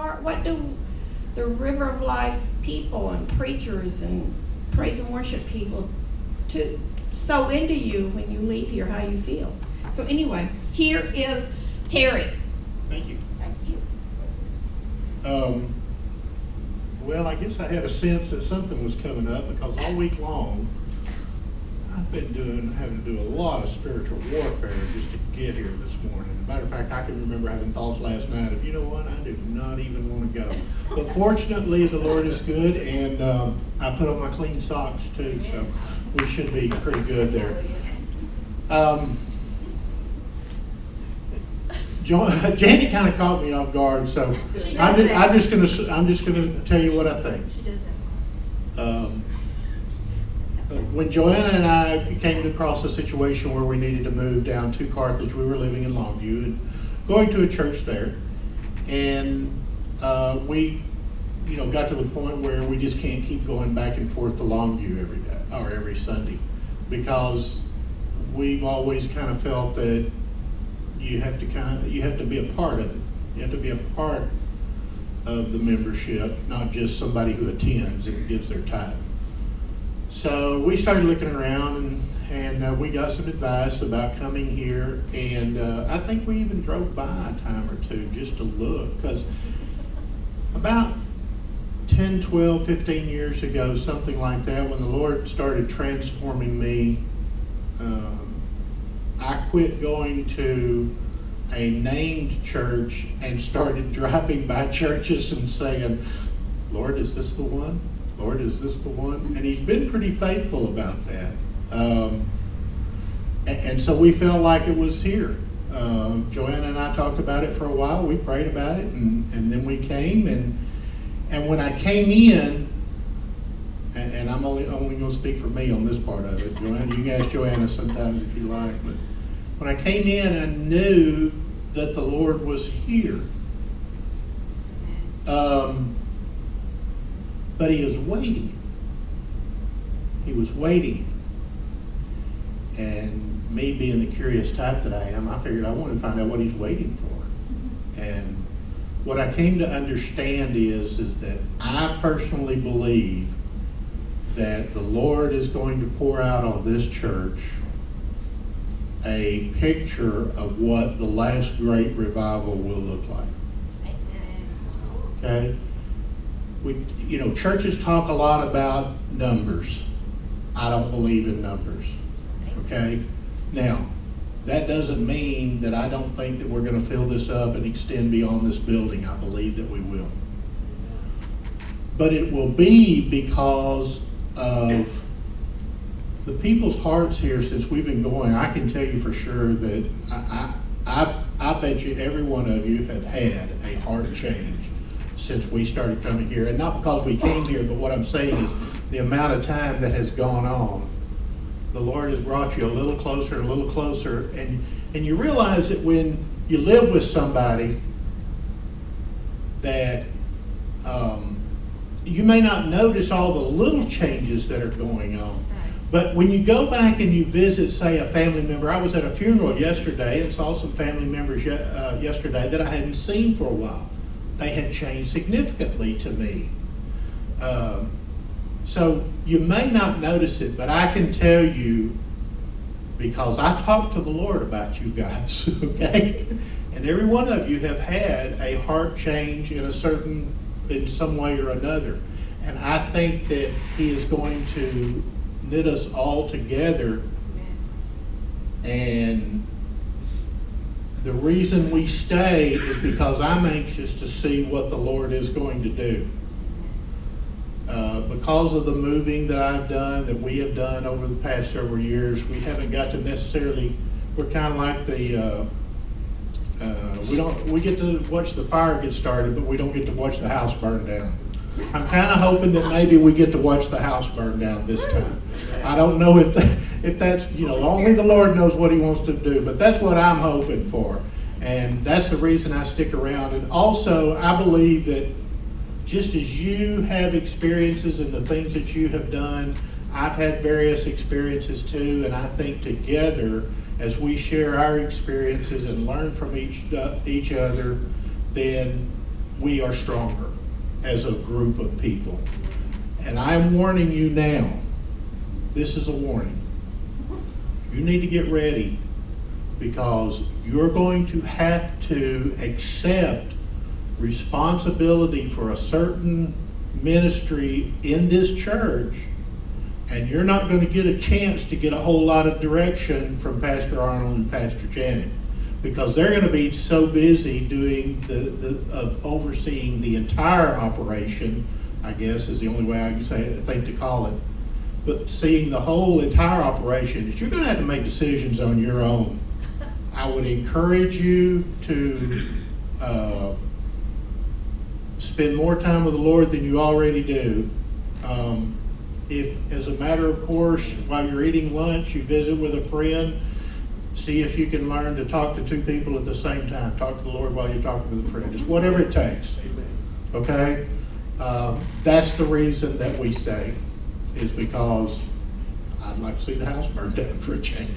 heart? What do the River of Life people and preachers and praise and worship people to sow into you when you leave here, how you feel? So anyway, here is Terry. Thank you. Thank you. Well, I guess I had a sense that something was coming up because all week long I've been having to do a lot of spiritual warfare just to get here this morning. As a matter of fact, I can remember having thoughts last night of, you know what, I do not even want to go. But fortunately, the Lord is good, and I put on my clean socks too, so we should be pretty good there. Janet kind of caught me off guard, so I'm just gonna tell you what I think. She does that. When Joanna and I came across a situation where we needed to move down to Carthage, we were living in Longview and going to a church there, and we, got to the point where we just can't keep going back and forth to Longview every day or every Sunday, because we've always kind of felt that you have to be a part of it. You have to be a part of the membership, not just somebody who attends and gives their time. So we started looking around, and we got some advice about coming here, and I think we even drove by a time or two just to look, because about 10, 12, 15 years ago, something like that, when the Lord started transforming me, I quit going to a named church and started driving by churches and saying, Lord, is this the one? Lord, is this the one? And He's been pretty faithful about that. And so we felt like it was here. Joanna and I talked about it for a while. We prayed about it, and then we came. And when I came in, and I'm only going to speak for me on this part of it. Joanna, you can ask Joanna sometimes if you like. But when I came in, I knew that the Lord was here. But He is waiting. He was waiting. And me being the curious type that I am, I figured I wanted to find out what He's waiting for. And what I came to understand is that I personally believe that the Lord is going to pour out on this church a picture of what the last great revival will look like. Okay? Churches talk a lot about numbers. I don't believe in numbers. Okay? Now, that doesn't mean that I don't think that we're going to fill this up and extend beyond this building. I believe that we will. But it will be because of the people's hearts here since we've been going. I can tell you for sure that I bet you every one of you have had a heart change since we started coming here. And not because we came here, but what I'm saying is the amount of time that has gone on. The Lord has brought you a little closer and a little closer. And you realize that when you live with somebody that you may not notice all the little changes that are going on. But when you go back and you visit, say, a family member, I was at a funeral yesterday and saw some family members yesterday that I hadn't seen for a while. They had changed significantly to me. So you may not notice it, but I can tell you, because I talked to the Lord about you guys, okay? And every one of you have had a heart change in some way or another. And I think that He is going to knit us all together. And the reason we stay is because I'm anxious to see what the Lord is going to do. Because of the moving that I've done, that we have done over the past several years, we haven't got to necessarily, we're kind of like we get to watch the fire get started, but we don't get to watch the house burn down. I'm kind of hoping that maybe we get to watch the house burn down this time. I don't know if that's, only the Lord knows what He wants to do, but that's what I'm hoping for. And that's the reason I stick around. And also, I believe that just as you have experiences in the things that you have done, I've had various experiences too, and I think together, as we share our experiences and learn from each other, then we are stronger as a group of people. And I'm warning you now, this is a warning. You need to get ready, because you're going to have to accept responsibility for a certain ministry in this church, and you're not going to get a chance to get a whole lot of direction from Pastor Arnold and Pastor Janet, because they're going to be so busy doing overseeing the entire operation, I guess is the only way I can think to call it, but seeing the whole entire operation, you're going to have to make decisions on your own. I would encourage you to spend more time with the Lord than you already do. If, as a matter of course, while you're eating lunch, you visit with a friend, see if you can learn to talk to two people at the same time. Talk to the Lord while you're talking with a friend. Just whatever it takes. Okay? That's the reason that we stay, is because I'd like to see the house burned down for a change.